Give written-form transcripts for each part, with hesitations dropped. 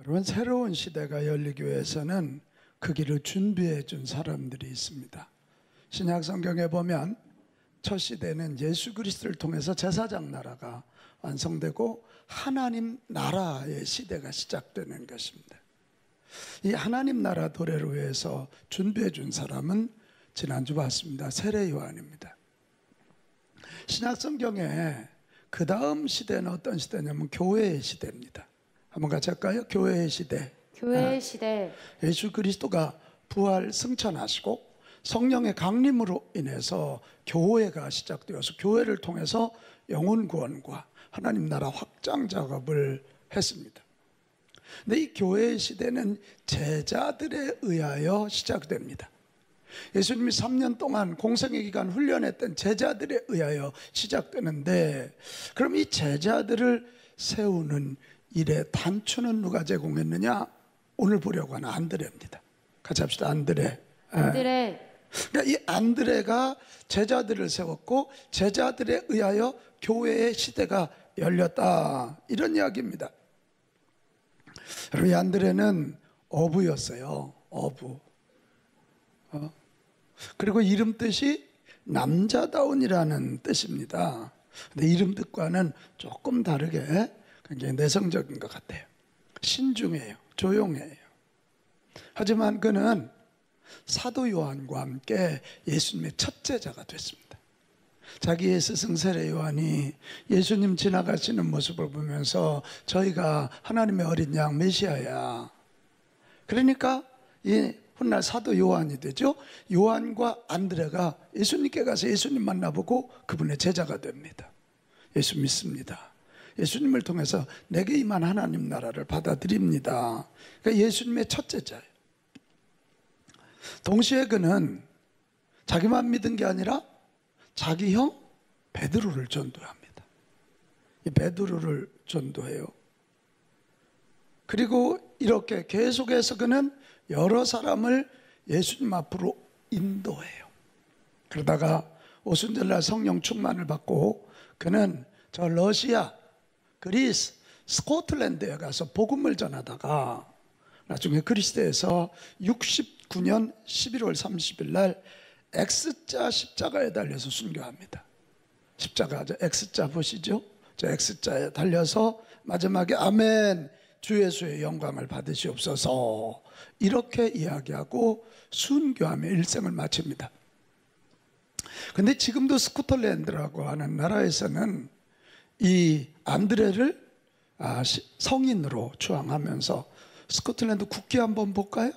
여러분, 새로운 시대가 열리기 위해서는 그 길을 준비해 준 사람들이 있습니다. 신약 성경에 보면 첫 시대는 예수 그리스도를 통해서 제사장 나라가 완성되고 하나님 나라의 시대가 시작되는 것입니다. 이 하나님 나라 도래를 위해서 준비해 준 사람은 지난주 봤습니다. 세례 요한입니다. 신약 성경에 그 다음 시대는 어떤 시대냐면 교회의 시대입니다. 한번 같이 할까요? 교회의 시대. 교회의 시대. 예수 그리스도가 부활 승천하시고 성령의 강림으로 인해서 교회가 시작되어서 교회를 통해서 영혼 구원과 하나님 나라 확장 작업을 했습니다. 근데 이 교회의 시대는 제자들에 의하여 시작됩니다. 예수님이 3년 동안 공생의 기간 훈련했던 제자들에 의하여 시작되는데, 그럼 이 제자들을 세우는 일의 단추는 누가 제공했느냐? 오늘 보려고 하는 안드레입니다. 같이 합시다. 안드레. 그러니까 이 안드레가 제자들을 세웠고 제자들에 의하여 교회의 시대가 열렸다, 이런 이야기입니다. 여러분, 이 안드레는 어부였어요. 어부. 그리고 이름 뜻이 남자다운이라는 뜻입니다. 근데 이름 뜻과는 조금 다르게 굉장히 내성적인 것 같아요. 신중해요. 조용해요. 하지만 그는 사도 요한과 함께 예수님의 첫 제자가 됐습니다. 자기의 스승 세례 요한이 예수님 지나가시는 모습을 보면서 저희가 하나님의 어린 양 메시아야, 그러니까 이 훗날 사도 요한이 되죠. 요한과 안드레가 예수님께 가서 예수님 만나보고 그분의 제자가 됩니다. 예수 믿습니다. 예수님을 통해서 내게 임한 하나님 나라를 받아들입니다. 그러니까 예수님의 첫 제자예요. 동시에 그는 자기만 믿은 게 아니라 자기 형 베드로를 전도합니다. 이 베드로를 전도해요. 그리고 이렇게 계속해서 그는 여러 사람을 예수님 앞으로 인도해요. 그러다가 오순절날 성령 충만을 받고 그는 저 러시아, 그리스, 스코틀랜드에 가서 복음을 전하다가 나중에 그리스도에서 69년 11월 30일 날 X자 십자가에 달려서 순교합니다. 십자가, 저 X자 보시죠? 저 X자에 달려서 마지막에 아멘, 주 예수의 영광을 받으시옵소서, 이렇게 이야기하고 순교하며 일생을 마칩니다. 근데 지금도 스코틀랜드라고 하는 나라에서는 이 안드레를 성인으로 추앙하면서 스코틀랜드 국기 한번 볼까요?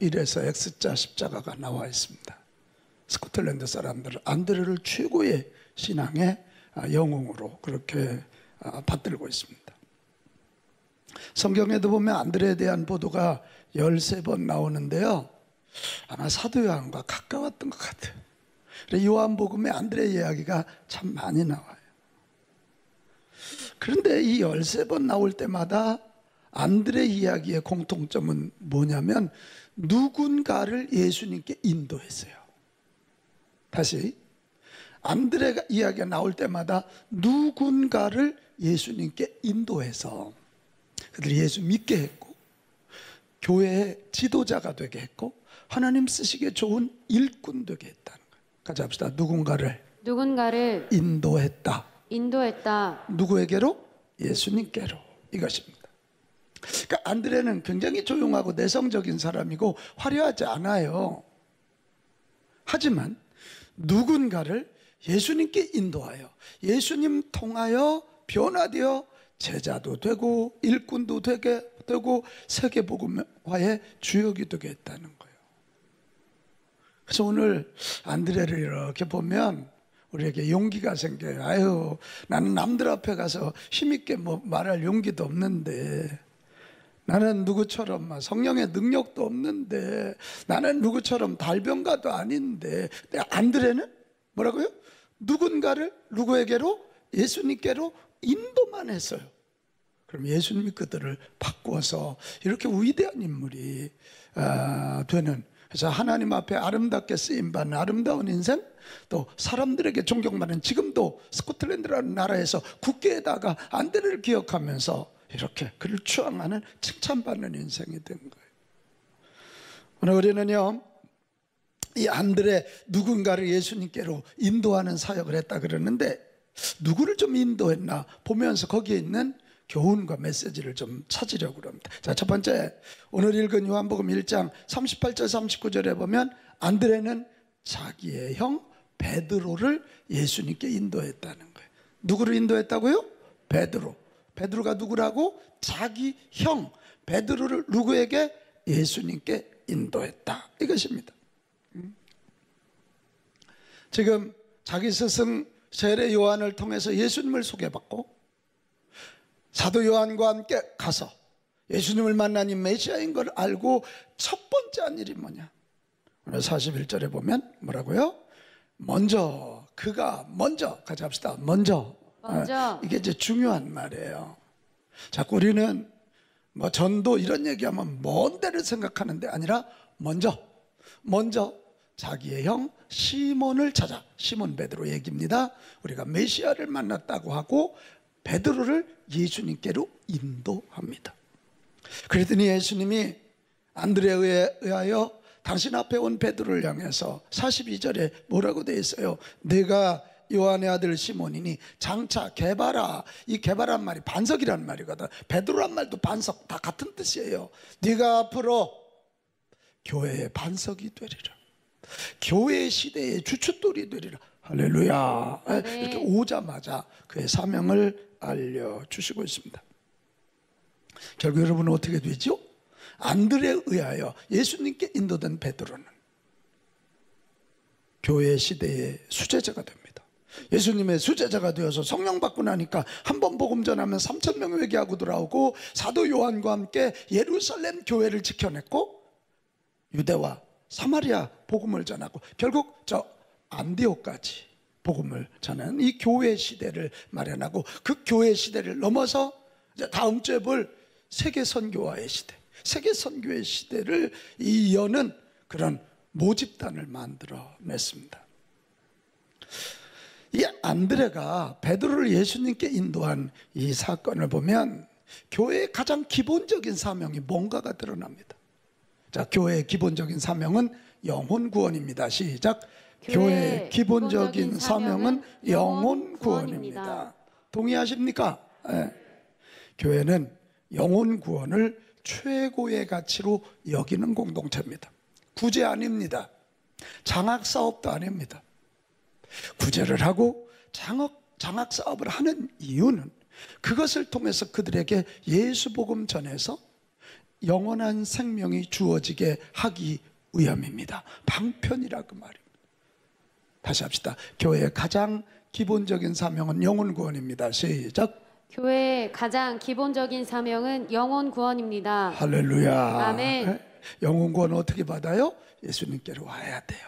이래서 X자 십자가가 나와 있습니다. 스코틀랜드 사람들은 안드레를 최고의 신앙의 영웅으로 그렇게 받들고 있습니다. 성경에도 보면 안드레에 대한 보도가 13번 나오는데요, 아마 사도 요한과 가까웠던 것 같아요. 요한복음에 안드레 이야기가 참 많이 나와요. 그런데 이 13번 나올 때마다 안드레 이야기의 공통점은 뭐냐면 누군가를 예수님께 인도했어요. 다시, 안드레가 이야기가 나올 때마다 누군가를 예수님께 인도해서 그들이 예수 믿게 했고 교회의 지도자가 되게 했고 하나님 쓰시기에 좋은 일꾼 되게 했다는 거예요. 같이 합시다. 누군가를 인도했다. 누구에게로? 예수님께로. 이것입니다. 그러니까 안드레는 굉장히 조용하고 내성적인 사람이고 화려하지 않아요. 하지만 누군가를 예수님께 인도하여 예수님 통하여 변화되어 제자도 되고 일꾼도 되게 되고 세계복음화의 주역이 되게 했다는 거예요. 그래서 오늘 안드레를 이렇게 보면 우리에게 용기가 생겨요. 아유, 나는 남들 앞에 가서 힘있게 뭐 말할 용기도 없는데, 나는 누구처럼 성령의 능력도 없는데, 나는 누구처럼 달변가도 아닌데. 근데 안드레는 뭐라고요? 누군가를 누구에게로? 예수님께로 인도만 했어요. 그럼 예수님이 그들을 바꾸어서 이렇게 위대한 인물이 되는, 그래서 하나님 앞에 아름답게 쓰임받는 아름다운 인생, 또 사람들에게 존경받는, 지금도 스코틀랜드라는 나라에서 국계에다가 안드레를 기억하면서 이렇게 그를 추앙하는 칭찬받는 인생이 된 거예요. 오늘 우리는요, 이 안드레 누군가를 예수님께로 인도하는 사역을 했다 그러는데 누구를 좀 인도했나 보면서 거기에 있는 교훈과 메시지를 좀 찾으려고 합니다. 자, 첫 번째, 오늘 읽은 요한복음 1장 38절 39절에 보면 안드레는 자기의 형 베드로를 예수님께 인도했다는 거예요. 누구를 인도했다고요? 베드로. 베드로가 누구라고? 자기 형 베드로를 누구에게? 예수님께 인도했다, 이것입니다. 지금 자기 스승 세례 요한을 통해서 예수님을 소개받고 사도 요한과 함께 가서 예수님을 만난 이 메시아인 걸 알고 첫 번째 한 일이 뭐냐? 오늘 41절에 보면 뭐라고요? 그가 먼저 같이 합시다. 먼저. 이게 이제 중요한 말이에요. 자꾸 우리는 뭐 전도 이런 얘기하면 먼 데를 생각하는데 아니라 먼저 자기의 형 시몬을 찾아. 시몬 베드로 얘기입니다. 우리가 메시아를 만났다고 하고 베드로를 예수님께로 인도합니다. 그랬더니 예수님이 안드레에 의하여 당신 앞에 온 베드로를 향해서 42절에 뭐라고 되어 있어요? 내가 요한의 아들 시몬이니 장차 개바라. 이 개바란 말이 반석이란 말이거든. 베드로란 말도 반석, 다 같은 뜻이에요. 네가 앞으로 교회의 반석이 되리라. 교회 시대의 주춧돌이 되리라. 할렐루야. 네. 이렇게 오자마자 그의 사명을 알려주시고 있습니다. 결국 여러분은 어떻게 되죠? 안드레에 의하여 예수님께 인도된 베드로는 교회 시대의 수제자가 됩니다. 예수님의 수제자가 되어서 성령 받고 나니까 한 번 복음 전하면 3,000명이 회개하고 돌아오고 사도 요한과 함께 예루살렘 교회를 지켜냈고 유대와 사마리아 복음을 전하고 결국 저 안디옥까지 복음을 전하는 이 교회 시대를 마련하고 그 교회 시대를 넘어서 이제 다음 주에 볼 세계 선교화의 시대, 세계 선교의 시대를 여는 그런 모집단을 만들어냈습니다. 이 안드레가 베드로를 예수님께 인도한 이 사건을 보면 교회의 가장 기본적인 사명이 뭔가가 드러납니다. 자, 교회의 기본적인 사명은 영혼 구원입니다. 시작. 교회의 기본적인 사명은 영혼 구원입니다. 동의하십니까? 네. 교회는 영혼 구원을 최고의 가치로 여기는 공동체입니다. 구제 아닙니다. 장학 사업도 아닙니다. 구제를 하고 장학 사업을 하는 이유는 그것을 통해서 그들에게 예수 복음 전해서 영원한 생명이 주어지게 하기 위함입니다. 방편이라 그 말입니다. 다시 합시다. 교회의 가장 기본적인 사명은 영혼 구원입니다. 시작. 교회의 가장 기본적인 사명은 영혼 구원입니다. 할렐루야. 아멘. 영혼 구원 어떻게 받아요? 예수님께로 와야 돼요.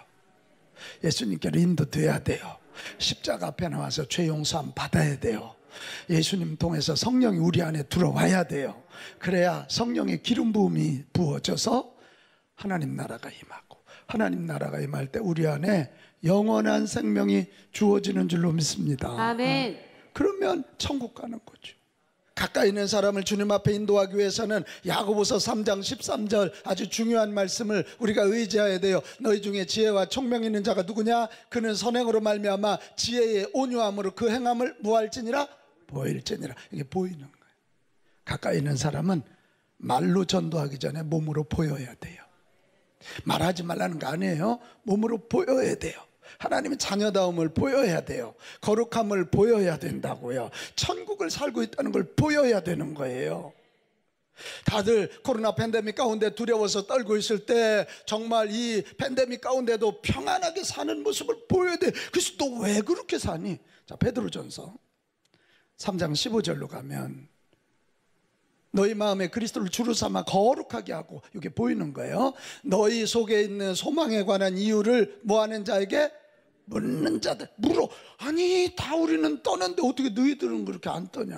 예수님께로 인도돼야 돼요. 십자가 앞에 나와서 죄 용서함 받아야 돼요. 예수님 통해서 성령이 우리 안에 들어와야 돼요. 그래야 성령의 기름 부음이 부어져서 하나님 나라가 임하고 하나님 나라가 임할 때 우리 안에 영원한 생명이 주어지는 줄로 믿습니다. 아멘. 그러면 천국 가는 거죠. 가까이 있는 사람을 주님 앞에 인도하기 위해서는 야고보서 3장 13절 아주 중요한 말씀을 우리가 의지해야 돼요. 너희 중에 지혜와 총명 있는 자가 누구냐? 그는 선행으로 말미암아 지혜의 온유함으로 그 행함을 무할지니라 보일지니라. 이게 보이는 거예요. 가까이 있는 사람은 말로 전도하기 전에 몸으로 보여야 돼요. 말하지 말라는 거 아니에요. 몸으로 보여야 돼요. 하나님의 자녀다움을 보여야 돼요. 거룩함을 보여야 된다고요. 천국을 살고 있다는 걸 보여야 되는 거예요. 다들 코로나 팬데믹 가운데 두려워서 떨고 있을 때 정말 이 팬데믹 가운데도 평안하게 사는 모습을 보여야 돼. 그래서 또 왜 그렇게 사니? 자, 베드로전서 3장 15절로 가면 너희 마음에 그리스도를 주로 삼아 거룩하게 하고, 이게 보이는 거예요. 너희 속에 있는 소망에 관한 이유를 뭐하는 자에게? 묻는 자들. 물어. 아니 다 우리는 떠는데 어떻게 너희들은 그렇게 안 떠냐?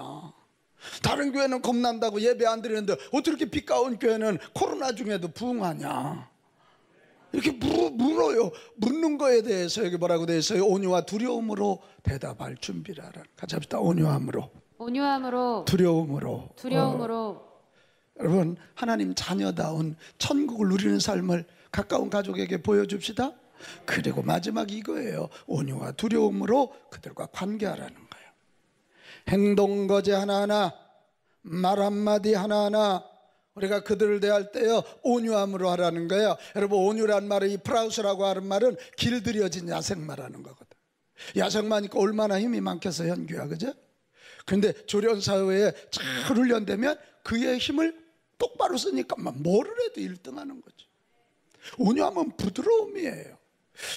다른 교회는 겁난다고 예배 안 드리는데 어떻게 이렇게 비 가운 교회는 코로나 중에도 부흥하냐? 이렇게 물어요. 묻는 거에 대해서 여기 뭐라고 되어 있어요? 온유와 두려움으로 대답할 준비를 하라. 같이 합시다. 온유함으로. 온유함으로 두려움으로. 여러분, 하나님 자녀다운 천국을 누리는 삶을 가까운 가족에게 보여줍시다. 그리고 마지막 이거예요. 온유와 두려움으로 그들과 관계하라는 거예요. 행동 거제 하나하나, 말 한마디 하나하나 우리가 그들을 대할 때요 온유함으로 하라는 거예요. 여러분, 온유란 말은, 이 프라우스라고 하는 말은 길들여진 야생 말하는 거거든. 야생마니까 얼마나 힘이 많겠어, 현규야, 그죠? 그런데 조련사회에 잘 훈련되면 그의 힘을 똑바로 쓰니까 뭐를 해도 1등하는 거죠. 온유함은 부드러움이에요.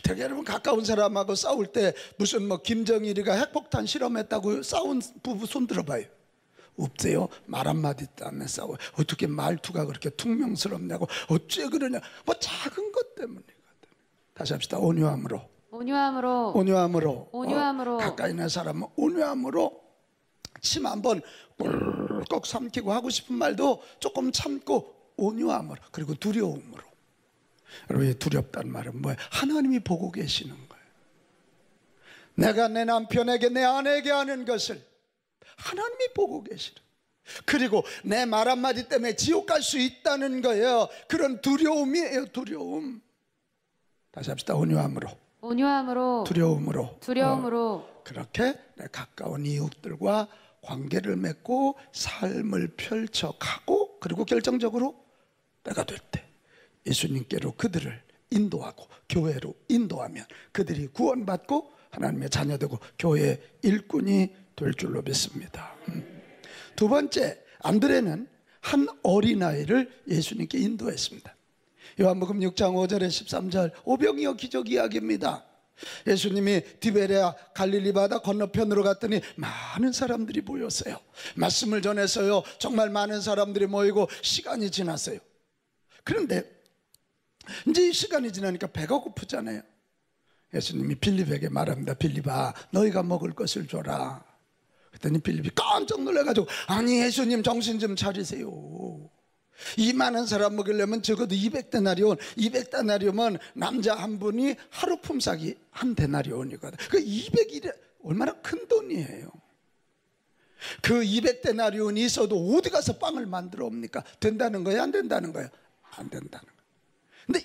되게 여러분, 가까운 사람하고 싸울 때 무슨 김정일이가 핵폭탄 실험했다고 싸운 부부 손 들어봐요. 없어요. 말 한마디 때문에 싸워요. 어떻게 말투가 그렇게 퉁명스럽냐고, 어째 그러냐, 작은 것 때문이거든. 다시 합시다. 온유함으로. 가까이 있는 사람은 온유함으로 침 한번 꿀꺽 삼키고 하고 싶은 말도 조금 참고 온유함으로. 그리고 두려움으로. 여러분, 이 두렵다는 말은 뭐예요? 하나님이 보고 계시는 거예요. 내가 내 남편에게, 내 아내에게 하는 것을 하나님이 보고 계시는, 그리고 내 말 한마디 때문에 지옥 갈 수 있다는 거예요. 그런 두려움이에요. 두려움. 다시 합시다. 온유함으로 두려움으로 그렇게 내 가까운 이웃들과 관계를 맺고 삶을 펼쳐가고, 그리고 결정적으로 때가 될 때 예수님께로 그들을 인도하고 교회로 인도하면 그들이 구원받고 하나님의 자녀되고 교회의 일꾼이 될 줄로 믿습니다. 두 번째, 안드레는 한 어린아이를 예수님께 인도했습니다. 요한복음 6장 5절에 13절, 오병이어 기적 이야기입니다. 예수님이 디베레아 갈릴리 바다 건너편으로 갔더니 많은 사람들이 모였어요. 말씀을 전해서요 정말 많은 사람들이 모이고 시간이 지났어요. 그런데 이제 이 시간이 지나니까 배가 고프잖아요. 예수님이 빌립에게 말합니다. 빌립아, 너희가 먹을 것을 줘라. 그랬더니 빌립이 깜짝 놀라가지고, 아니 예수님, 정신 좀 차리세요. 이 많은 사람 먹이려면 적어도 200데나리온, 200데나리온은 남자 한 분이 하루 품삯이 한 데나리온이거든. 그 200이 얼마나 큰 돈이에요. 그 200데나리온이 있어도 어디 가서 빵을 만들어 옵니까? 된다는 거예요? 안 된다는 거예요? 안 된다는 거예요. 근데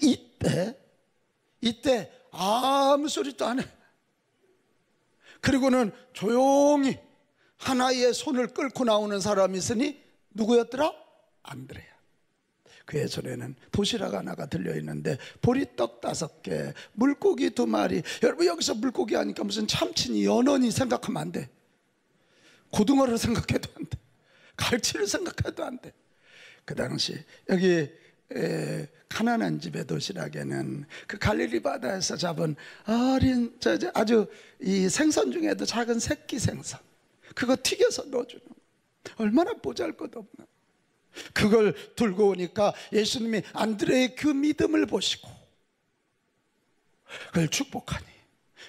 이때 아무 소리도 안 해. 그리고는 조용히 한 아이의 손을 끌고 나오는 사람이 있으니, 누구였더라? 안드레야. 그의 손에는 도시락 하나가 들려있는데 보리떡 5개, 물고기 2마리. 여러분, 여기서 물고기 하니까 무슨 참치니 연어니 생각하면 안 돼. 고등어를 생각해도 안 돼. 갈치를 생각해도 안 돼. 그 당시 여기 가난한 집의 도시락에는 그 갈릴리 바다에서 잡은 어린 아주 이 생선 중에도 작은 새끼 생선, 그거 튀겨서 넣어주는 거예요. 얼마나 보잘것없는. 그걸 들고 오니까 예수님이 안드레의 그 믿음을 보시고 그걸 축복하니,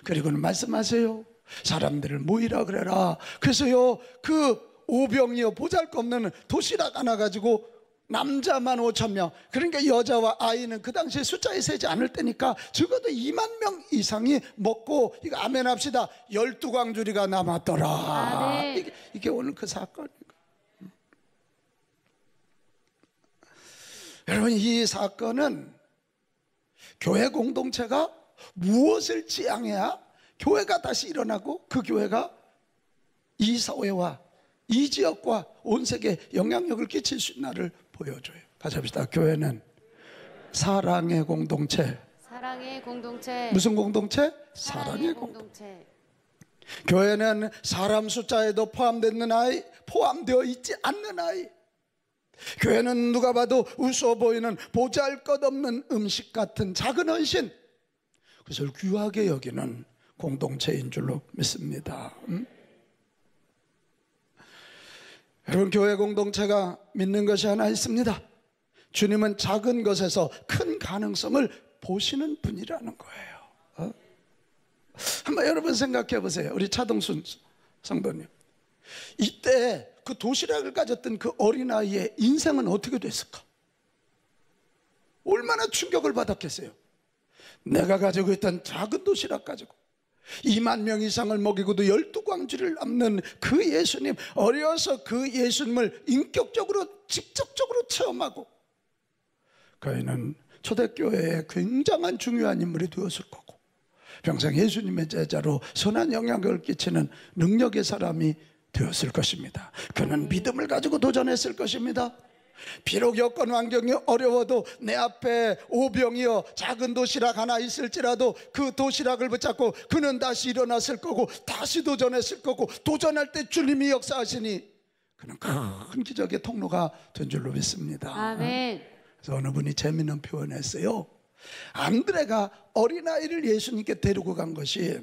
그리고는 말씀하세요. 사람들을 모이라 그래라. 그래서요 그 오병이어 보잘것없는 도시락 하나 가지고 남자만 5,000명, 그러니까 여자와 아이는 그 당시에 숫자에 세지 않을 때니까 적어도 2만 명 이상이 먹고, 이거 아멘 합시다. 12광주리가 남았더라. 아, 네. 이게 오늘 그 사건이고. 여러분, 이 사건은 교회 공동체가 무엇을 지향해야 교회가 다시 일어나고 그 교회가 이 사회와 이 지역과 온 세계에 영향력을 끼칠 수 있나를 보여줘요. 다시 합시다. 교회는 사랑의 공동체. 무슨 공동체? 사랑의 공동체. 교회는 사람 숫자에도 포함되어 있지 않는 아이. 교회는 누가 봐도 우스워 보이는 보잘것없는 음식 같은 작은 헌신, 그것을 귀하게 여기는 공동체인 줄로 믿습니다. 여러분, 교회 공동체가 믿는 것이 하나 있습니다. 주님은 작은 것에서 큰 가능성을 보시는 분이라는 거예요. 한번 여러분 생각해 보세요. 우리 차동순 성도님, 이때 그 도시락을 가졌던 그 어린아이의 인생은 어떻게 됐을까? 얼마나 충격을 받았겠어요. 내가 가지고 있던 작은 도시락 가지고 2만 명 이상을 먹이고도 12광주를 남는 그 예수님, 어려서 그 예수님을 인격적으로 직접적으로 체험하고 그이는 초대교회에 굉장한 중요한 인물이 되었을 거고 평생 예수님의 제자로 선한 영향을 끼치는 능력의 사람이 되었을 것입니다. 그는 믿음을 가지고 도전했을 것입니다. 비록 여건 환경이 어려워도 내 앞에 오병이어 작은 도시락 하나 있을지라도 그 도시락을 붙잡고 그는 다시 일어났을 거고 다시 도전했을 거고 도전할 때 주님이 역사하시니 그는 큰 기적의 통로가 된 줄로 믿습니다. 아멘. 그래서 어느 분이 재미있는 표현을 했어요. 안드레가 어린아이를 예수님께 데리고 간 것이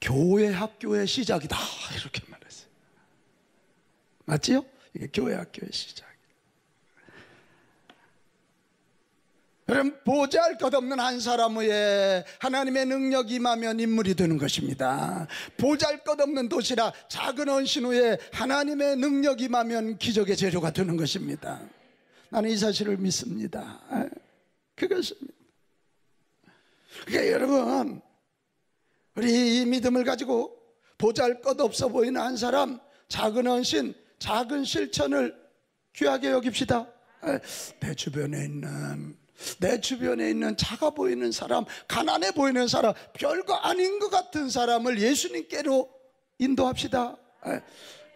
교회 학교의 시작이다 이렇게 말했어요. 맞지요? 이게 교회 학교의 시작. 여러분, 보잘것없는 한 사람 위에 하나님의 능력이 임하면 인물이 되는 것입니다. 보잘것없는 도시락 작은 헌신 위에 하나님의 능력이 임하면 기적의 재료가 되는 것입니다. 나는 이 사실을 믿습니다. 그것입니다. 그러니까 여러분, 우리 이 믿음을 가지고 보잘것없어 보이는 한 사람, 작은 헌신, 작은 실천을 귀하게 여깁시다. 내 주변에 있는 작아 보이는 사람, 가난해 보이는 사람, 별거 아닌 것 같은 사람을 예수님께로 인도합시다.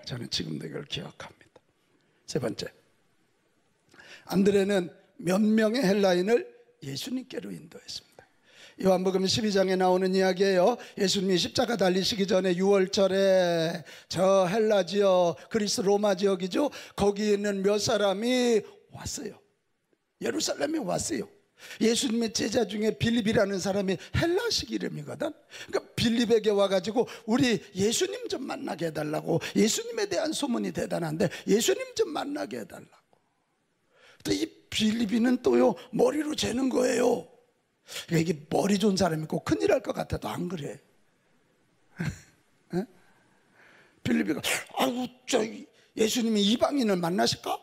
저는 지금도 이걸 기억합니다. 세 번째, 안드레는 몇 명의 헬라인을 예수님께로 인도했습니다. 요한복음 12장에 나오는 이야기예요. 예수님이 십자가 달리시기 전에 6월절에 저 헬라 지역, 그리스 로마 지역이죠, 거기 있는 몇 사람이 왔어요. 예루살렘에 왔어요. 예수님의 제자 중에 빌립이라는 사람이 헬라식 이름이거든. 그러니까 빌립에게 와가지고 우리 예수님 좀 만나게 해달라고, 예수님에 대한 소문이 대단한데 예수님 좀 만나게 해달라고. 또 이 빌립이는 또요, 머리로 재는 거예요. 그러니까 이게 머리 좋은 사람이 꼭 큰일 할 것 같아도 안 그래. 빌립이가 아이고 저 예수님이 이방인을 만나실까?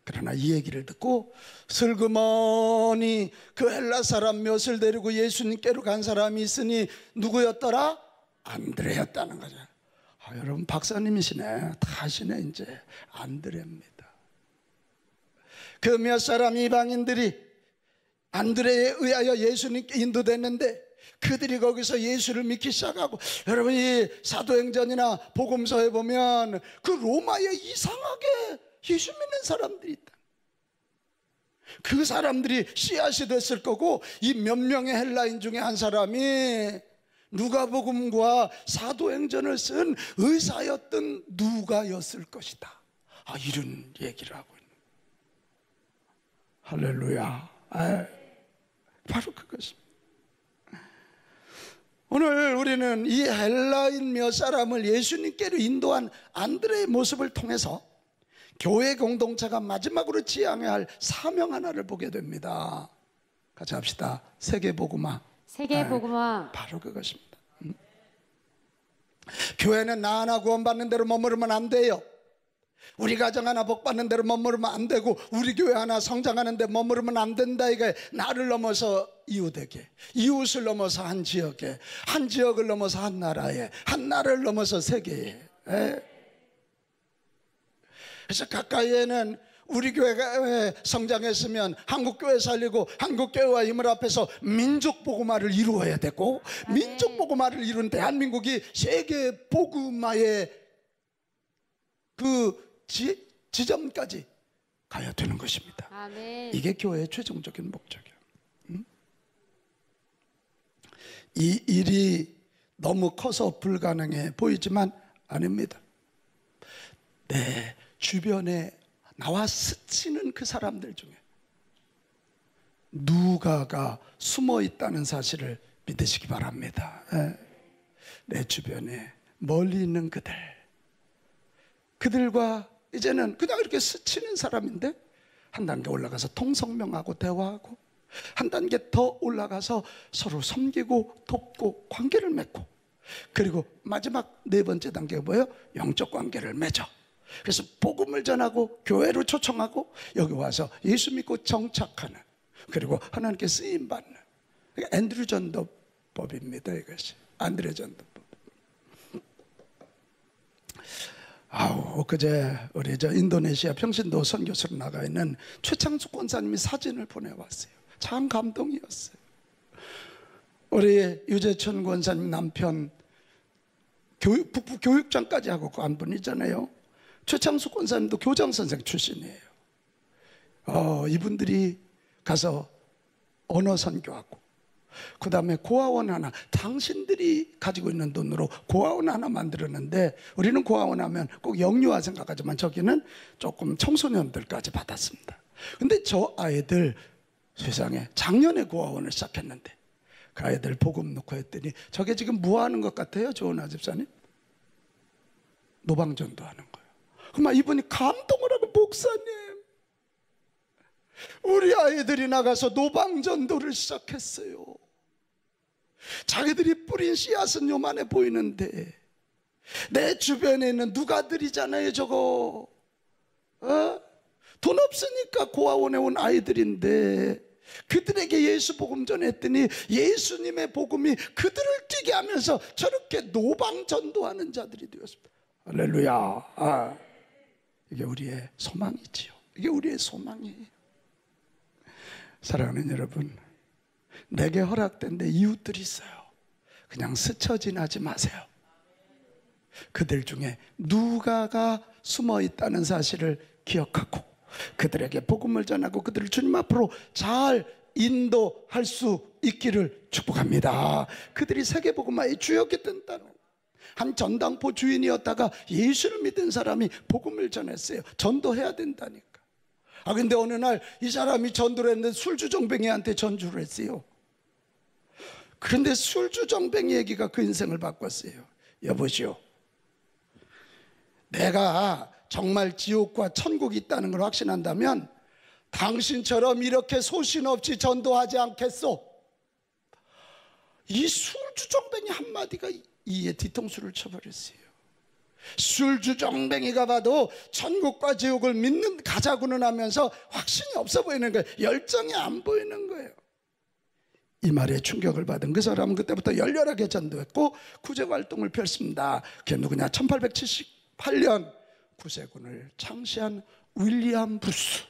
그러나 이 얘기를 듣고 슬그머니 그 헬라 사람 몇을 데리고 예수님께로 간 사람이 있으니 누구였더라? 안드레였다는 거죠. 여러분 박사님이시네. 다 아시네. 이제 안드레입니다. 그 몇 사람 이방인들이 안드레에 의하여 예수님께 인도됐는데 그들이 거기서 예수를 믿기 시작하고, 여러분 이 사도행전이나 복음서에 보면 그 로마에 이상하게 예수 믿는 사람들이 있다. 그 사람들이 씨앗이 됐을 거고, 이 몇 명의 헬라인 중에 한 사람이 누가복음과 사도행전을 쓴 의사였던 누가였을 것이다. 이런 얘기를 하고 있는. 할렐루야. 바로 그것입니다. 오늘 우리는 이 헬라인 몇 사람을 예수님께로 인도한 안드레의 모습을 통해서 교회 공동체가 마지막으로 지향해야 할 사명 하나를 보게 됩니다. 같이 합시다. 세계복음화. 세계복음화. 바로 그것입니다. 교회는 나 하나 구원받는 대로 머무르면 안 돼요. 우리 가정 하나 복받는 대로 머무르면 안 되고, 우리 교회 하나 성장하는 데 머무르면 안 된다. 이게 나를 넘어서 이웃에게, 이웃을 넘어서 한 지역에, 한 지역을 넘어서 한 나라에, 한 나라를 넘어서 세계에. 그래서 가까이에는 우리 교회가 성장했으면 한국교회 살리고 한국교회와 힘을 합해서 민족복음화를 이루어야 되고, 민족복음화를 이룬 대한민국이 세계복음화의 그 지점까지 가야 되는 것입니다. 아멘. 이게 교회의 최종적인 목적이에요. 이 일이 너무 커서 불가능해 보이지만 아닙니다. 내 주변에 나와 스치는 그 사람들 중에 누가가 숨어 있다는 사실을 믿으시기 바랍니다. 내 주변에 멀리 있는 그들과 이제는 그냥 이렇게 스치는 사람인데, 한 단계 올라가서 통성명하고 대화하고, 한 단계 더 올라가서 서로 섬기고 돕고 관계를 맺고, 그리고 마지막 네 번째 단계가 뭐예요? 영적 관계를 맺어. 그래서 복음을 전하고 교회로 초청하고 여기 와서 예수 믿고 정착하는, 그리고 하나님께 쓰임받는. 앤드류 전도 전도법입니다. 이것이 안드레 전도법. 그제 우리 인도네시아 평신도 선교사로 나가 있는 최창숙 권사님이 사진을 보내왔어요. 참 감동이었어요. 우리 유재천 권사님 남편 북부 교육장까지 하고 간 분이잖아요. 최창숙 권사님도 교장 선생 출신이에요. 이분들이 가서 언어 선교하고, 그 다음에 고아원 하나, 당신들이 가지고 있는 돈으로 고아원 하나 만들었는데, 우리는 고아원 하면 꼭 영유아 생각하지만 저기는 조금 청소년들까지 받았습니다. 근데 저 아이들 세상에 작년에 고아원을 시작했는데 그 아이들 복음 놓고 했더니 저게 지금 뭐 하는 것 같아요? 조은아 집사님? 노방전도 하는 거예요. 그럼 이분이 감동을 하고, 목사님, 우리 아이들이 나가서 노방전도를 시작했어요. 자기들이 뿌린 씨앗은 요만해 보이는데 내 주변에 있는 누가들이잖아요. 저거 돈 없으니까 고아원에 온 아이들인데 그들에게 예수 복음 전했더니 예수님의 복음이 그들을 뛰게 하면서 저렇게 노방전도하는 자들이 되었습니다. 할렐루야. 이게 우리의 소망이지요. 이게 우리의 소망이에요. 사랑하는 여러분, 내게 허락된 내 이웃들이 있어요. 그냥 스쳐 지나지 마세요. 그들 중에 누가가 숨어 있다는 사실을 기억하고 그들에게 복음을 전하고 그들을 주님 앞으로 잘 인도할 수 있기를 축복합니다. 그들이 세계복음화의 주역이 된다는, 한 전당포 주인이었다가 예수를 믿은 사람이 복음을 전했어요. 전도해야 된다니까. 근데 어느 날 이 사람이 전도를 했는데 술주정뱅이한테 전주를 했어요. 그런데 술주정뱅이 얘기가 그 인생을 바꿨어요. 여보시오, 내가 정말 지옥과 천국이 있다는 걸 확신한다면 당신처럼 이렇게 소신 없이 전도하지 않겠소. 이 술주정뱅이 한마디가 이에 뒤통수를 쳐버렸어요. 술주정뱅이가 봐도 천국과 지옥을 믿는 가자고는 하면서 확신이 없어 보이는 거예요. 열정이 안 보이는 거예요. 이 말에 충격을 받은 그 사람은 그때부터 열렬하게 전도했고 구제활동을 펼칩니다. 그게 누구냐? 1878년 구세군을 창시한 윌리엄 부스,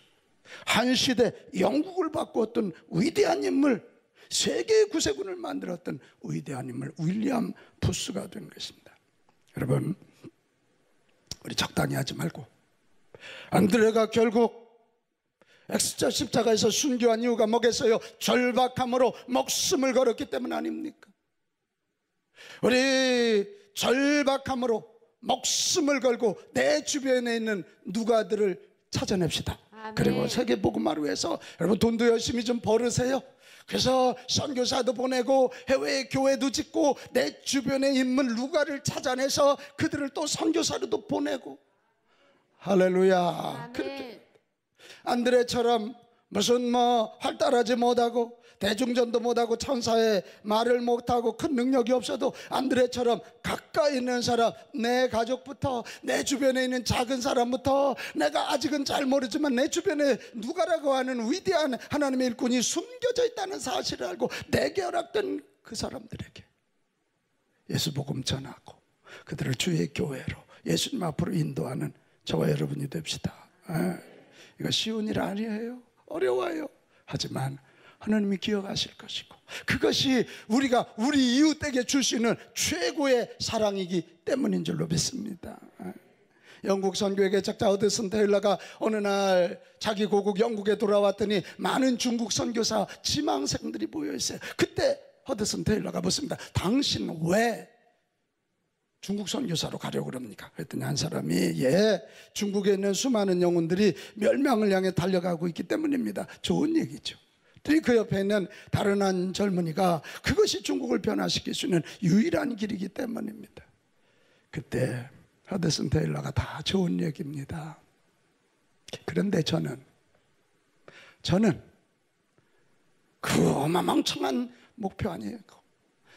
한 시대 영국을 바꾸었던 위대한 인물, 세계의 구세군을 만들었던 위대한 인물 윌리엄 부스가 된 것입니다. 여러분, 우리 적당히 하지 말고, 안드레가 결국 X자 십자가에서 순교한 이유가 뭐겠어요? 절박함으로 목숨을 걸었기 때문 아닙니까? 우리 절박함으로 목숨을 걸고 내 주변에 있는 누가들을 찾아냅시다. 아멘. 그리고 세계복음화를 위해서 여러분 돈도 열심히 좀 벌으세요. 그래서 선교사도 보내고 해외에 교회도 짓고 내 주변의 인물 누가를 찾아내서 그들을 또 선교사로도 보내고. 할렐루야. 아멘. 그렇게 안드레처럼 무슨 활달하지 못하고 대중전도 못하고 천사의 말을 못하고 큰 능력이 없어도 안드레처럼 가까이 있는 사람, 내 가족부터 내 주변에 있는 작은 사람부터, 내가 아직은 잘 모르지만 내 주변에 누가라고 하는 위대한 하나님의 일꾼이 숨겨져 있다는 사실을 알고 내게 허락된 그 사람들에게 예수 복음 전하고 그들을 주의 교회로 예수님 앞으로 인도하는 저와 여러분이 됩시다. 이거 쉬운 일 아니에요. 어려워요. 하지만 하나님이 기억하실 것이고 그것이 우리가 우리 이웃에게 줄 수 있는 최고의 사랑이기 때문인 줄로 믿습니다. 영국 선교의 개척자 허드슨 테일러가 어느 날 자기 고국 영국에 돌아왔더니 많은 중국 선교사 지망생들이 모여 있어요. 그때 허드슨 테일러가 묻습니다. 당신 왜 중국 선교사로 가려고 그럽니까? 그랬더니 한 사람이 중국에 있는 수많은 영혼들이 멸망을 향해 달려가고 있기 때문입니다. 좋은 얘기죠. 그 옆에 있는 다른 한 젊은이가 그것이 중국을 변화시킬 수 있는 유일한 길이기 때문입니다. 그때 허드슨 테일러가 다 좋은 얘기입니다. 그런데 저는 그 어마망청한 목표 아니에요.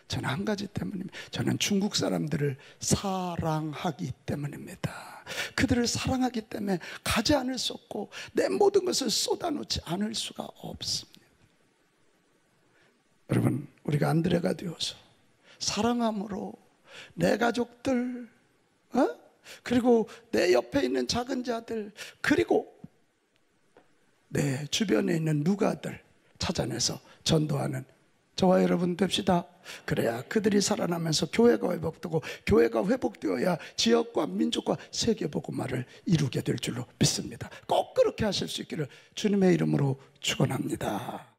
저는 한 가지 때문입니다. 저는 중국 사람들을 사랑하기 때문입니다. 그들을 사랑하기 때문에 가지 않을 수 없고 내 모든 것을 쏟아놓지 않을 수가 없습니다. 여러분, 우리가 안드레가 되어서 사랑함으로 내 가족들, 그리고 내 옆에 있는 작은 자들, 그리고 내 주변에 있는 누가들 찾아내서 전도하는 저와 여러분 됩시다. 그래야 그들이 살아나면서 교회가 회복되고, 교회가 회복되어야 지역과 민족과 세계 복음화를 이루게 될 줄로 믿습니다. 꼭 그렇게 하실 수 있기를 주님의 이름으로 축원합니다.